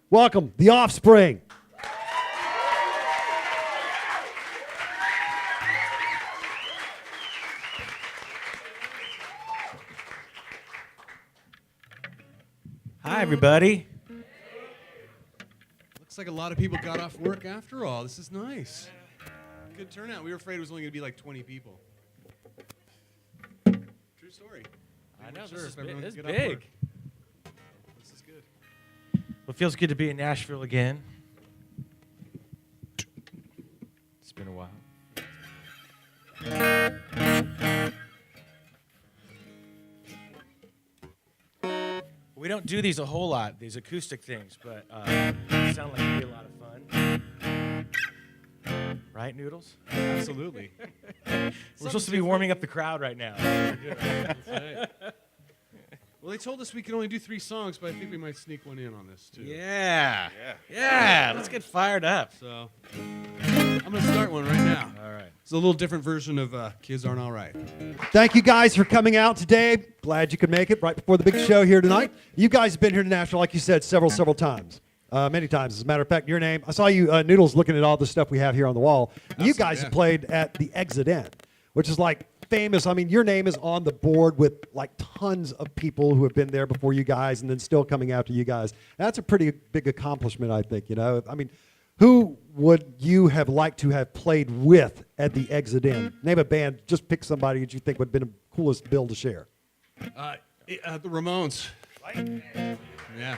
welcome the Offspring. Hi, everybody. Looks like a lot of people got off work after all. This is nice. Good turnout. We were afraid it was only going to be like 20 people. True story. I know, Sure, this is if everyone it's could get off big. work. This is good. Well, it feels good to be in Nashville again. It's been a while. We don't do these a whole lot, these acoustic things, but they sound like it'd be a lot of fun. Right, Noodles? Absolutely. We're supposed to be warming up the crowd right now. That's right. Well, they told us we could only do 3 songs, but I think we might sneak one in on this, too. Yeah. Yeah. Let's get fired up. So, I'm going to start one right now. All right. It's a little different version of Kids Aren't All Right. Thank you guys for coming out today. Glad you could make it right before the big show here tonight. You guys have been here to Nashville, like you said, several times. Many times. As a matter of fact, your name, I saw you, Noodles, looking at all the stuff we have here on the wall. You guys have played at the Exit End, which is like famous. I mean, your name is on the board with like tons of people who have been there before you guys and then still coming after you guys. That's a pretty big accomplishment, I think, you know. I mean, who would you have liked to have played with at the Exit End? Name a band, just pick somebody that you think would have been the coolest bill to share. The Ramones. Right? Yeah.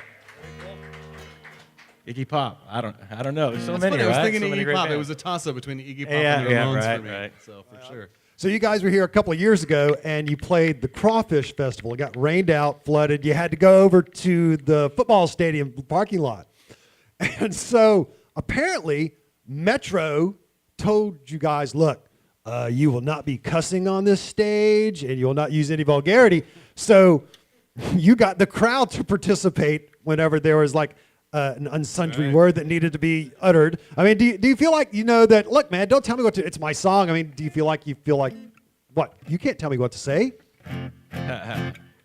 Iggy Pop. I don't know. There's so That's many, funny. right? I was thinking so many Iggy great Pop. It bands. was a toss-up between the Iggy Pop Yeah, and the yeah, Ramones right, for me. right. So, for sure. So you guys were here a couple of years ago, and you played the Crawfish Festival. It got rained out, flooded. You had to go over to the football stadium parking lot. And so apparently Metro told you guys, look, you will not be cussing on this stage, and you will not use any vulgarity. So you got the crowd to participate whenever there was like an unsundry word that needed to be uttered. I mean, do you feel like, you know, that, look, man, don't tell me what to, it's my song. I mean, do you feel like, what? You can't tell me what to say?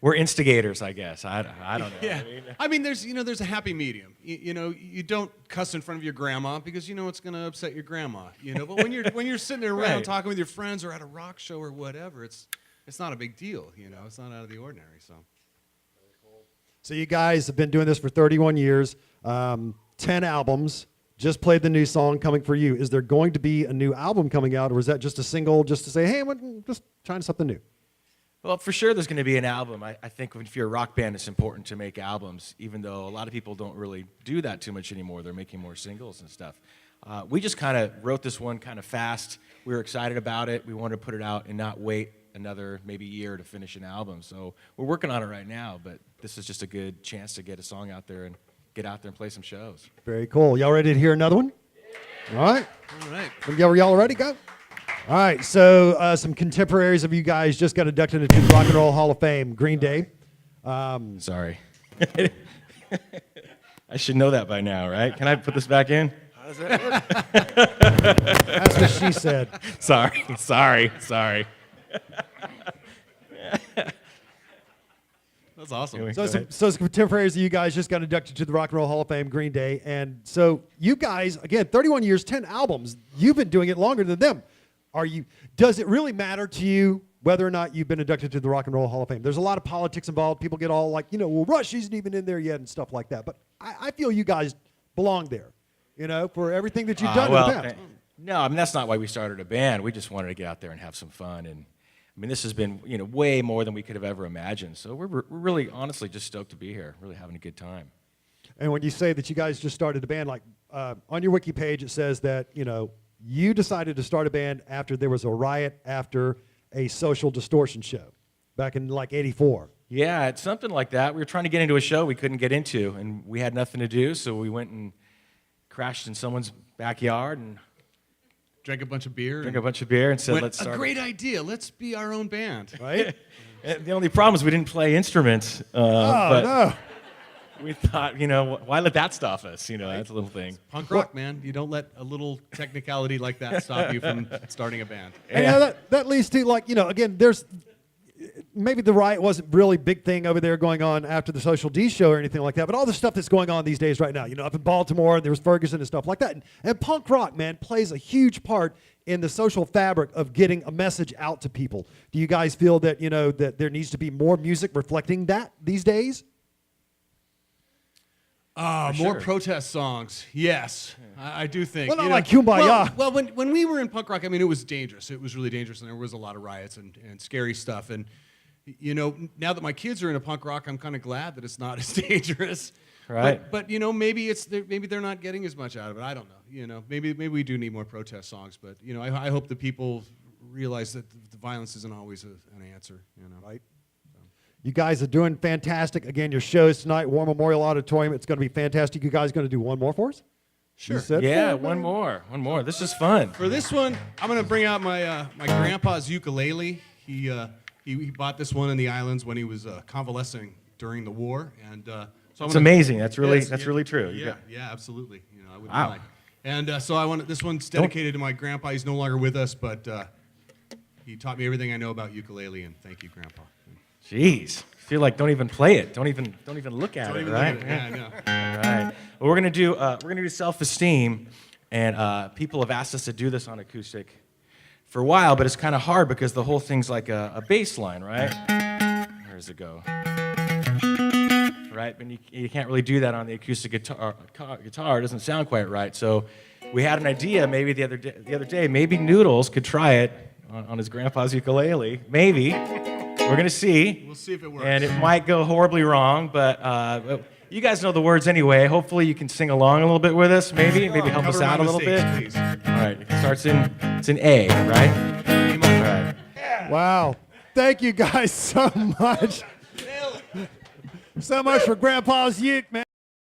We're instigators, I guess. I don't know. Yeah. I mean, there's a happy medium. You don't cuss in front of your grandma because you know it's going to upset your grandma. But when you're sitting there around Right. talking with your friends or at a rock show or whatever, it's not a big deal. It's not out of the ordinary. So you guys have been doing this for 31 years, 10 albums, just played the new song, Coming For You. Is there going to be a new album coming out, or is that just a single just to say, hey, I'm just trying something new? Well, for sure there's going to be an album. I think if you're a rock band, it's important to make albums, even though a lot of people don't really do that too much anymore. They're making more singles and stuff. We just kind of wrote this one kind of fast. We were excited about it. We wanted to put it out and not wait another maybe year to finish an album. So we're working on it right now, but this is just a good chance to get a song out there and get out there and play some shows. Very cool. Y'all ready to hear another one? All right. All right. Y'all ready? Go. All right. So some contemporaries of you guys just got inducted into the Rock and Roll Hall of Fame. Green Day. Sorry. I should know that by now, right? Can I put this back in? How does that work? That's what she said. Sorry. That's awesome. So some contemporaries of you guys just got inducted to the Rock and Roll Hall of Fame, Green Day. And so you guys, again, 31 years, 10 albums. You've been doing it longer than them. Does it really matter to you whether or not you've been inducted to the Rock and Roll Hall of Fame? There's a lot of politics involved. People get all like, well, Rush isn't even in there yet and stuff like that. But I feel you guys belong there, for everything that you've done in the past. No, I mean, that's not why we started a band. We just wanted to get out there and have some fun. And I mean, this has been, way more than we could have ever imagined. So we're really, honestly, just stoked to be here, really having a good time. And when you say that you guys just started a band, like on your wiki page, it says that, you decided to start a band after there was a riot after a Social Distortion show back in like 84. Yeah, it's something like that. We were trying to get into a show we couldn't get into, and we had nothing to do, so we went and crashed in someone's backyard and Drank a bunch of beer. And said, let's start. A great idea. Let's be our own band. Right? The only problem is we didn't play instruments. No. We thought, why let that stop us? That's a little thing. Punk rock, man. You don't let a little technicality like that stop you from starting a band. And that leads to, like, again, there's maybe the riot wasn't really big thing over there going on after the Social D show or anything like that, but all the stuff that's going on these days right now, up in Baltimore, there was Ferguson and stuff like that. And punk rock, man, plays a huge part in the social fabric of getting a message out to people. Do you guys feel that, that there needs to be more music reflecting that these days? More protest songs, yes. I do think. Well, not like Kumbaya. Well, when we were in punk rock, I mean, it was dangerous. It was really dangerous, and there was a lot of riots and scary stuff. And, now that my kids are into punk rock, I'm kind of glad that it's not as dangerous. Right. But maybe maybe they're not getting as much out of it. I don't know. Maybe we do need more protest songs. But, I hope that people realize that the violence isn't always an answer, Right. You guys are doing fantastic. Again, your shows tonight, War Memorial Auditorium. It's going to be fantastic. You guys going to do one more for us? Sure. Yeah, one more. This is fun. For this one, I'm going to bring out my my grandpa's ukulele. He bought this one in the islands when he was convalescing during the war, and so it's amazing. That's really true. Yeah, absolutely. I wouldn't Wow. lie. And so this one's dedicated to my grandpa. He's no longer with us, but he taught me everything I know about ukulele. And thank you, Grandpa. Jeez, I feel like don't even play it. Don't even look at it, right? Yeah, I know. All right. Well, we're gonna do self-esteem, and people have asked us to do this on acoustic for a while, but it's kind of hard because the whole thing's like a bass line, right? Where does it go? Right, but you can't really do that on the acoustic guitar. It doesn't sound quite right. So we had an idea maybe the other day. Maybe Noodles could try it on his grandpa's ukulele. Maybe. We're going to see. We'll see if it works. And it might go horribly wrong, but you guys know the words anyway. Hopefully you can sing along a little bit with us, maybe help us out a little bit. Please. All right, it starts in A, right? All right. Wow. Thank you guys so much. So much for Grandpa's uke, man.